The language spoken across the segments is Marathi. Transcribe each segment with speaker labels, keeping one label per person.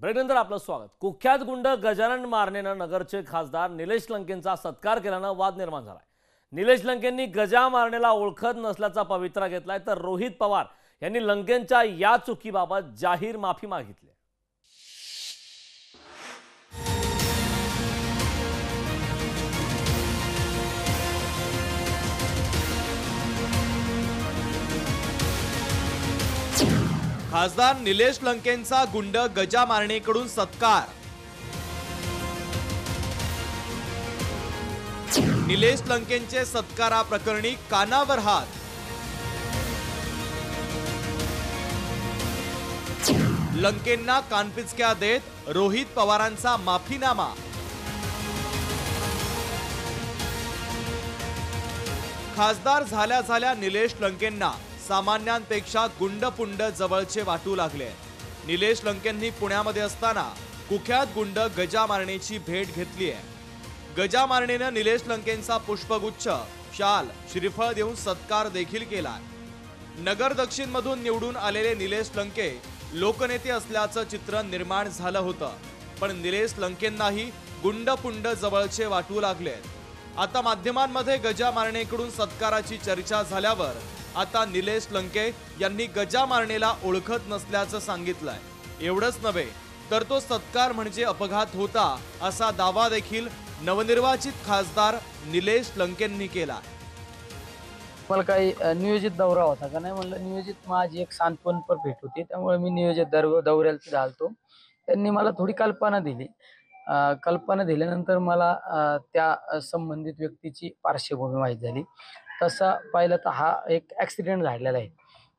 Speaker 1: ब्रेकनंतर आपलं स्वागत। कुख्यात गुंड गजानन मारणेनं नगरचे खासदार निलेश लंकेंचा सत्कार केल्यानं वाद निर्माण झालाय। निलेश लंकेंनी गजा मारणेला ओळखत नसल्याचा पवित्रा घेतलाय, तर रोहित पवार यांनी लंकेंच्या या चुकीबाबत जाहीर माफी मागितली।
Speaker 2: खासदार निलेश लंकेंचा गुंड गजा मारणेकडून सत्कार। निलेश लंकेंचे सत्काराप्रकरणी कानावर हात। लंकेंना कानपिचक्या देत रोहित पवारांचा माफीनामा। खासदार झाल्या झाल्या निलेश लंकेंना सामान्यांपेक्षा गुंडपुंड जवळचे वाटू लागले। निलेश लंकेंनी पुण्यामध्ये असताना कुख्यात गुंड गजा मारणेची भेट घेतली आहे। गजा मारणेनं निलेश लंकेंचा पुष्पगुच्छ, शाल, श्रीफळ देऊन सत्कार देखील केला। नगर दक्षिण मधून निवडून आलेले निलेश लंके लोकनेते असल्याचं चित्र निर्माण झालं होतं, पण निलेश लंकेंनाही गुंडपुंड जवळचे वाटू लागले। आता माध्यमांमध्ये गजा मारणेकडून सत्काराची चर्चा झाल्यावर आता निलेश लंके यांनी गजा मारणेला ओळखत नसल्याचं सांगितलंय। एवढंच नव्हे तर तो सत्कार म्हणजे अपघात होता असा दावा देखील नवनिर्वाचित खासदार निलेश लंकेंनी केला।
Speaker 3: मला काही नियोजित दौरा होता का नाही म्हणलं, नियोजित माझी एक सांत्वनपर भेट होती, त्यामुळे मी नियोजित दौऱ्याला झालतो। त्यांनी मला थोडी कल्पना दिली। कल्पना दिल्यानंतर मला त्या संबंधित व्यक्तीची पार्श्वभूमी माहीत झाली। तसा पाहिलं तर हा एक ॲक्सिडेंट झालेला आहे।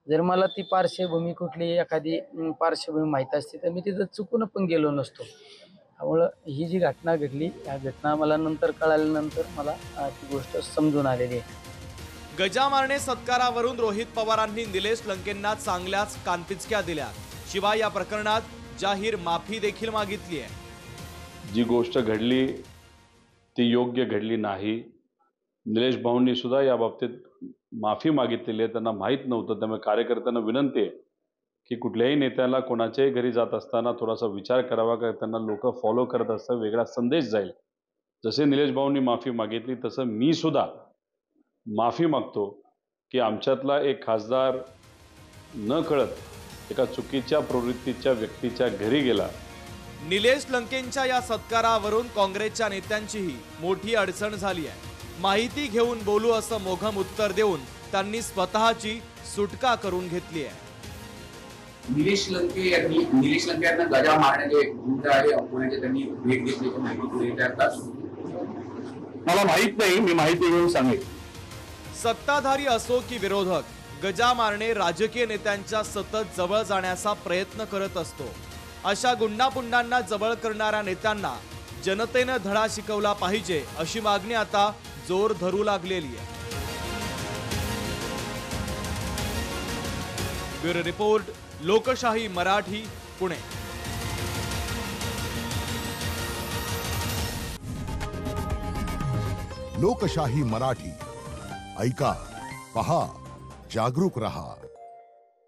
Speaker 3: जर मला ती पार्श्वभूमी कुठली एखादी पार्श्वभूमी माहीत असते तर मी तिथं चुकून पण गेलो नसतो। त्यामुळं ही जी घटना घडली, या घटना मला नंतर कळाल्यानंतर मला ती गोष्ट समजून आलेली आहे।
Speaker 2: गजा मारणे सत्कारावरून रोहित पवारांनी निलेश लंकेंना चांगल्याच कानपिचक्या दिल्या। शिवाय या प्रकरणात जाहीर माफी देखील मागितली आहे।
Speaker 4: जी गोष्ट घडली ती योग्य घडली नाही। निलेश भाऊंनी सुद्धा या बाबतीत माफी मागितलेली आहे। त्यांना माहीत नव्हतं, त्यामुळे कार्यकर्त्यांना विनंती आहे की कुठल्याही नेत्याला कोणाच्याही घरी जात असताना थोडासा विचार करावा, का त्यांना लोक फॉलो करत असतात, वेगळा संदेश जाईल। जसे निलेश भाऊंनी माफी मागितली तसं मी सुद्धा माफी मागतो की आमच्यातला एक खासदार न कळत एका चुकीच्या प्रवृत्तीच्या व्यक्तीच्या घरी गेला।
Speaker 2: निलेश लंकेंच्या या सत्कारावरून काँग्रेसच्या नेत्यांचीही मोठी अडचण झाली आहे। माहिती घेऊन बोलू असं मोघम उत्तर देऊन त्यांनी स्वतःची सुटका करून घेतली आहे।
Speaker 5: निलेश लंके यांना गजा मारण्याचे गुंड आहे पुण्याचे त्यांनी भेट घेतल्याची माहिती पुढे येतात।
Speaker 6: मला माहित नाही, मी माहिती घेऊन सांगेन।
Speaker 2: सत्ताधारी असो की विरोधक, गजा मारणे राजकीय नेत्यांच्या सतत जवळ जाण्याचा प्रयत्न करत असतो। अशा गुंडापुंडांना जवळ करणाऱ्या नेत्यांना जनतेनं धडा शिकवला पाहिजे, अशी मागणी आता जोर धरू लागलेली आहे। ब्युरो रिपोर्ट, लोकशाही मराठी, पुणे।
Speaker 7: लोकशाही मराठी ऐका, पहा, जागरूक रहा।